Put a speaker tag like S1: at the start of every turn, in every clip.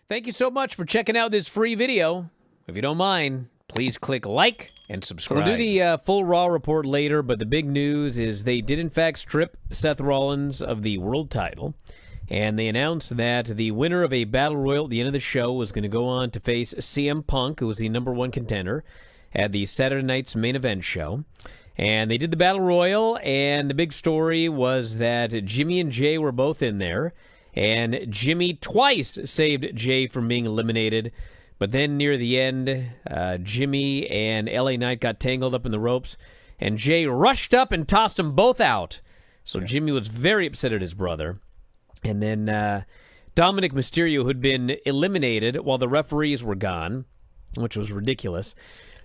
S1: Thank you so much for checking out this free video. If you don't mind, please click like and subscribe. We'll do the full Raw report later, but the big news is they did in fact strip Seth Rollins of the world title, and they announced that the winner of a battle royal at the end of the show was going to go on to face CM Punk, who was the #1 contender at the Saturday night's main event show. And they did the battle royal, and the big story was that Jimmy and Jay were both in there, and Jimmy twice saved Jay from being eliminated. But then near the end, Jimmy and LA Knight got tangled up in the ropes, and Jay rushed up and tossed them both out. So Jimmy was very upset at his brother. And then Dominic Mysterio, who'd been eliminated while the referees were gone, which was ridiculous.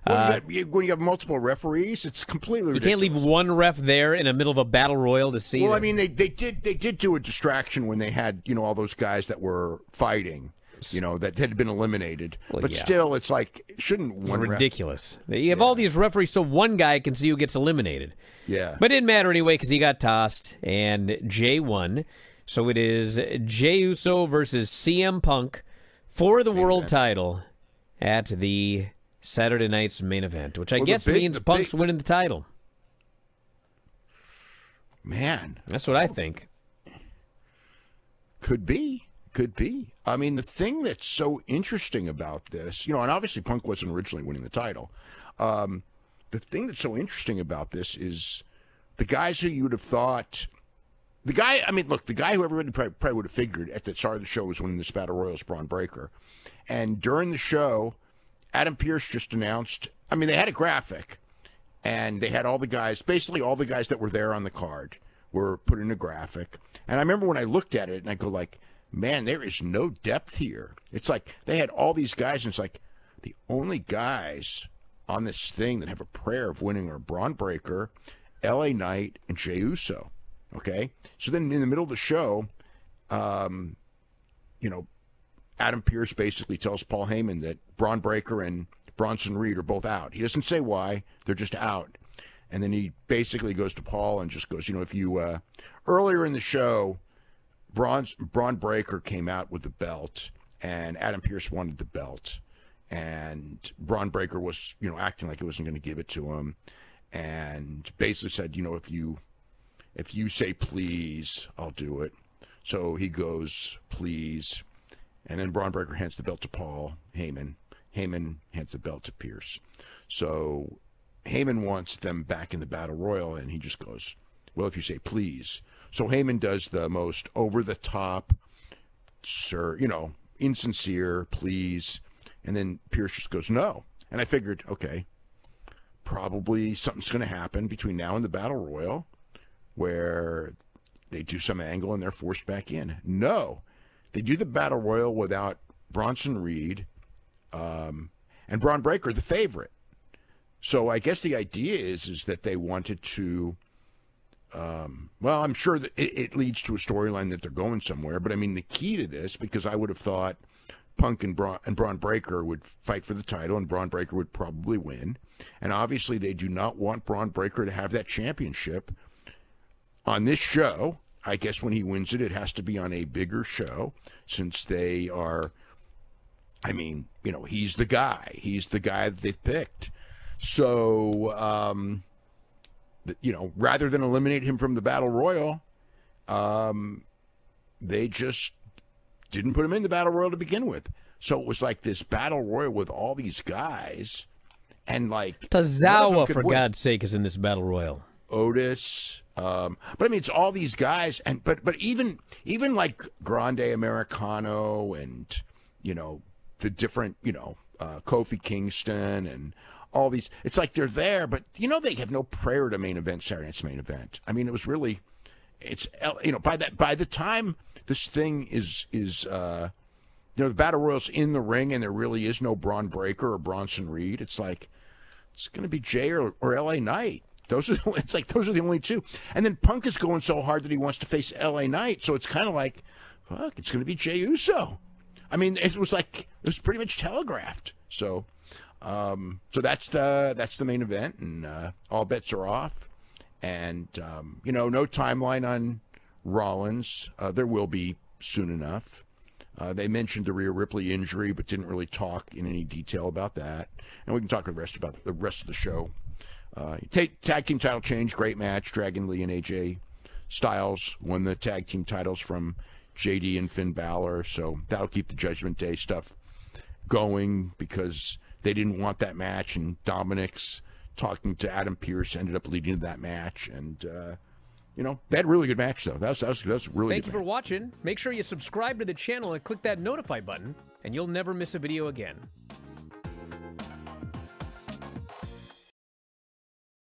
S2: When you have multiple referees, it's completely ridiculous.
S1: You can't leave one ref there in the middle of a battle royal to see.
S2: Well, I mean, they did do a distraction when they had, all those guys that were fighting, that had been eliminated. Well, but still, it's like, shouldn't one
S1: ridiculous. You have all these referees so one guy can see who gets eliminated.
S2: Yeah.
S1: But it didn't matter anyway because he got tossed, and Jay won. So it is Jey Uso versus CM Punk for the world title at the Saturday night's main event, which I guess means Punk's winning the title.
S2: Man.
S1: That's what I think.
S2: Could be. I mean, the thing that's so interesting about this, and obviously Punk wasn't originally winning the title. The thing that's so interesting about this is the guys who you would have thought... The guy who everybody probably would have figured at the start of the show was winning this battle royal is Braun Breaker. And during the show, Adam Pearce just announced, they had a graphic, and they had all the guys, basically all the guys that were there on the card were put in a graphic. And I remember when I looked at it, and I go like, man, there is no depth here. It's like they had all these guys, and it's like the only guys on this thing that have a prayer of winning are Braun Breaker, LA Knight, and Jey Uso. Okay? So then in the middle of the show, Adam Pearce basically tells Paul Heyman that Braun Breaker and Bronson Reed are both out. He doesn't say why. They're just out. And then he basically goes to Paul and just goes, if you earlier in the show, Braun Breaker came out with the belt, and Adam Pearce wanted the belt. And Braun Breaker was, acting like he wasn't going to give it to him. And basically said, if you say please, I'll do it. So he goes, please. And then Braun Breaker hands the belt to Paul Heyman. Heyman hands the belt to Pearce. So Heyman wants them back in the Battle Royal, and he just goes, well, if you say please. So Heyman does the most over-the-top, sir, insincere, please. And then Pearce just goes, no. And I figured, okay, probably something's going to happen between now and the Battle Royal where they do some angle and they're forced back in. No. They do the Battle Royal without Bronson Reed and Braun Breaker, the favorite. So I guess the idea is that they wanted to, I'm sure that it leads to a storyline that they're going somewhere. But, the key to this, because I would have thought Punk and Braun Breaker would fight for the title and Braun Breaker would probably win. And obviously they do not want Braun Breaker to have that championship on this show. I guess when he wins it, it has to be on a bigger show since they are, he's the guy. He's the guy that they've picked. So, rather than eliminate him from the Battle Royal, they just didn't put him in the Battle Royal to begin with. So it was like this Battle Royal with all these guys. And
S1: Tozawa, for God's sake, is in this Battle Royal.
S2: Otis. But it's all these guys, and but even like Grande Americano and the different Kofi Kingston and all these. It's like they're there, but they have no prayer to main event Saturday night's main event. It was really, by the time this thing is the Battle Royal's in the ring and there really is no Braun Breaker or Bronson Reed. It's like it's going to be Jay or LA Knight. Those are the only two. And then Punk is going so hard that he wants to face LA Knight. So it's kind of like, fuck, it's going to be Jey Uso. It was pretty much telegraphed. So that's the main event, and all bets are off. And no timeline on Rollins. There will be soon enough. They mentioned the Rhea Ripley injury, but didn't really talk in any detail about that. And we can talk about the rest of the show. Tag team title change, great match. Dragon Lee and AJ Styles won the tag team titles from JD and Finn Balor, so that'll keep the Judgment Day stuff going because they didn't want that match, and Dominic's talking to Adam Pearce ended up leading to that match, and they had a really good match though. That's really.
S1: Thank you for watching. Make sure you subscribe to the channel and click that notify button, and you'll never miss a video again.